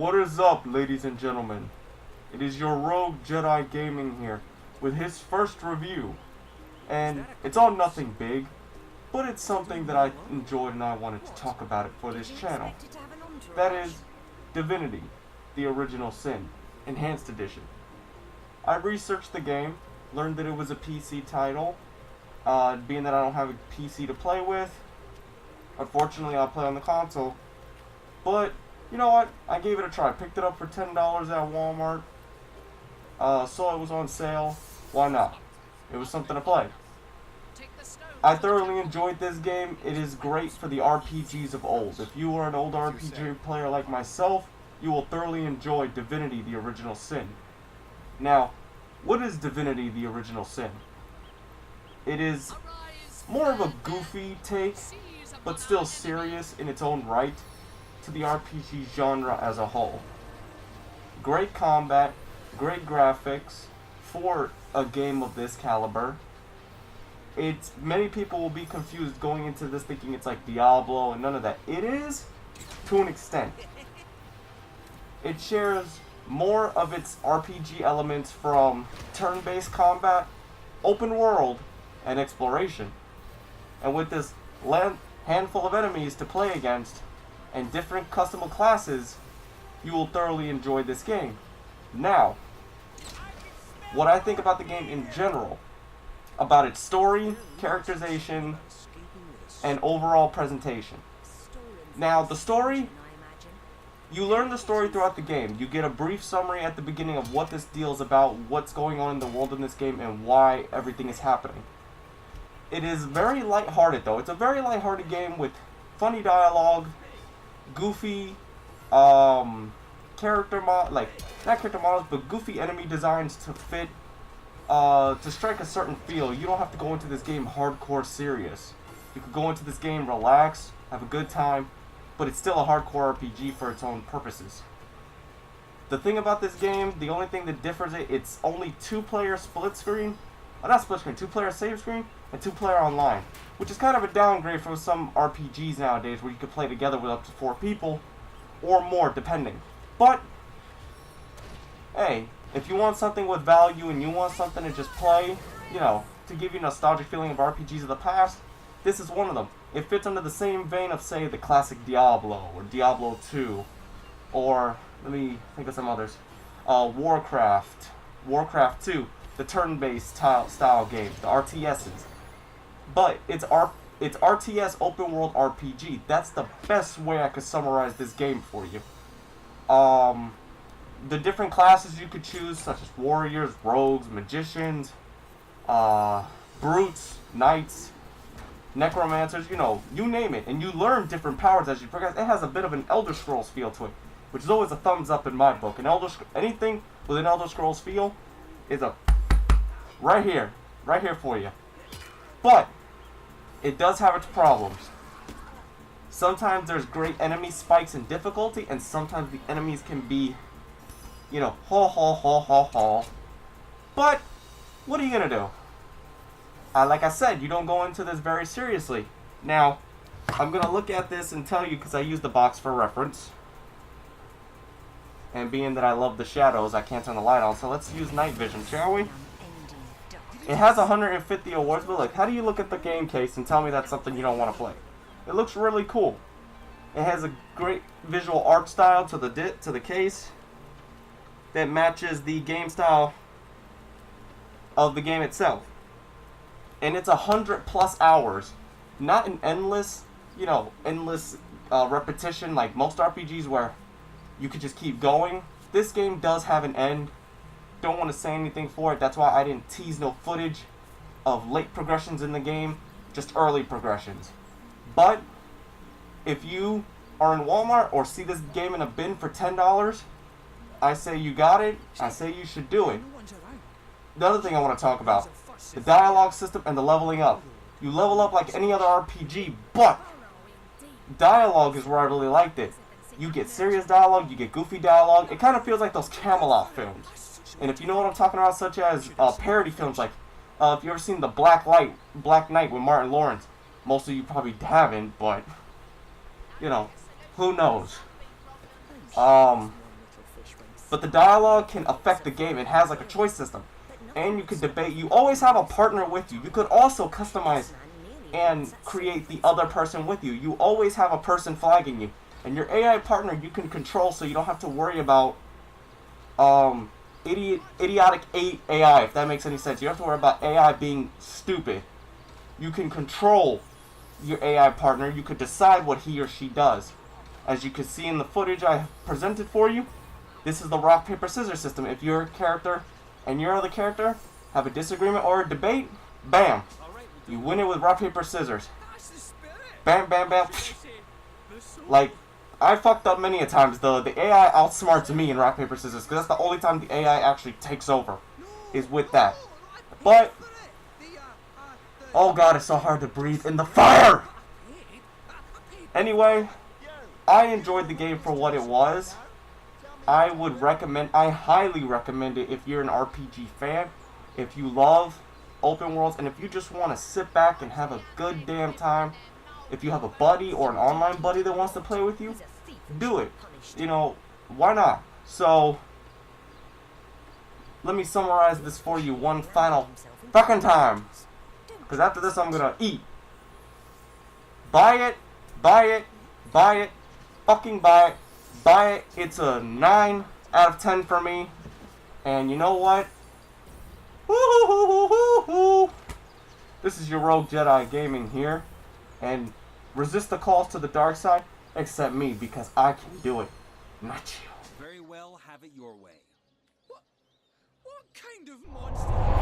What is up, ladies and gentlemen? It is your Rogue Jedi Gaming here with his first review. And it's on nothing big, but it's something that I enjoyed and I wanted to talk about it for this channel. That is Divinity, the Original Sin, Enhanced Edition. I researched the game, learned that it was a PC title, being that I don't have a PC to play with. Unfortunately, I'll play on the console. But, you know what? I gave it a try. Picked it up for $10 at Walmart. Saw it was on sale. Why not? It was something to play. I thoroughly enjoyed this game. It is great for the RPGs of old. If you are an old RPG player like myself, you will thoroughly enjoy Divinity, the Original Sin. Now, what is Divinity, the Original Sin? It is more of a goofy take, but still serious in its own right, to the RPG genre as a whole. Great combat, great graphics for a game of this caliber. Many people will be confused going into this thinking it's like Diablo and none of that. It is, to an extent. It shares more of its RPG elements from turn-based combat, open world, and exploration. And with this handful of enemies to play against, and different custom classes, you will thoroughly enjoy this game. Now, what I think about the game in general, about its story, characterization, and overall presentation. Now, the story, you learn the story throughout the game. You get a brief summary at the beginning of what this deal is about, what's going on in the world in this game, and why everything is happening. It is very lighthearted, though. It's a very lighthearted game with funny dialogue, goofy not character models, but goofy enemy designs to fit, to strike a certain feel. You don't have to go into this game hardcore serious. You could go into this game relax, have a good time, but it's still a hardcore RPG for its own purposes. The thing about this game, the only thing that differs it's only 2-player split screen, not split screen, 2-player save screen, and 2-player online, which is kind of a downgrade from some RPGs nowadays where you could play together with up to 4 people, or more, depending. But, hey, if you want something with value and you want something to just play, you know, to give you a nostalgic feeling of RPGs of the past, this is one of them. It fits under the same vein of, say, the classic Diablo, or Diablo 2, or, let me think of some others, Warcraft 2, the turn-based style games, the RTSs. But it's RTS open world RPG. That's the best way I could summarize this game for you. The different classes you could choose, such as warriors, rogues, magicians, brutes, knights, necromancers, you know, you name it. And you learn different powers as you progress. It has a bit of an Elder Scrolls feel to it, which is always a thumbs up in my book. Anything with an Elder Scrolls feel is a right here for you. But it does have its problems. Sometimes there's great enemy spikes in difficulty, and sometimes the enemies can be, you know, ha. But what are you gonna do? Like I said, you don't go into this very seriously. Now, I'm gonna look at this and tell you, because I use the box for reference. And being that I love the shadows, I can't turn the light on, so let's use night vision, shall we? It has 150 awards, but look, how do you look at the game case and tell me that's something you don't want to play? It looks really cool. It has a great visual art style to the case that matches the game style of the game itself. And it's 100+ hours, not an endless repetition like most RPGs where you could just keep going. This game does have an end. Don't want to say anything for it. That's why I didn't tease no footage of late progressions in the game, just early progressions. But if you are in Walmart or see this game in a bin for $10, I say you got it. I say you should do it. The other thing I want to talk about, the dialogue system and the leveling up. You level up like any other RPG, but dialogue is where I really liked it. You get serious dialogue, you get goofy dialogue. It kind of feels like those Camelot films. And if you know what I'm talking about, such as parody films like, if you ever seen The Black Knight with Martin Lawrence, most of you probably haven't, but, you know, who knows. but the dialogue can affect the game. It has like a choice system, and you can debate. You always have a partner with you. You could also customize and create the other person with you. You always have a person flagging you, and your AI partner you can control, so you don't have to worry about idiotic AI, if that makes any sense. You don't have to worry about AI being stupid. You can control your AI partner. You could decide what he or she does. As you can see in the footage I presented for you, this is the rock, paper, scissors system. If your character and your other character have a disagreement or a debate, bam, you win it with rock, paper, scissors. Bam, bam, bam. Like, I fucked up many a times. The AI outsmarts me in rock, paper, scissors, because that's the only time the AI actually takes over, is with that. But, oh god, it's so hard to breathe in the fire! Anyway, I enjoyed the game for what it was. I highly recommend it if you're an RPG fan, if you love open worlds, and if you just want to sit back and have a good damn time. If you have a buddy or an online buddy that wants to play with you, do it. You know, why not? So, let me summarize this for you one final fucking time. Because after this, I'm gonna eat. Buy it, buy it, buy it, fucking buy it, buy it. It's a 9 out of 10 for me. And you know what? Woo-hoo-hoo-hoo-hoo-hoo. This is your Rogue Jedi Gaming here. And resist the calls to the dark side, except me, because I can do it, not you. Very well, have it your way. What kind of monster?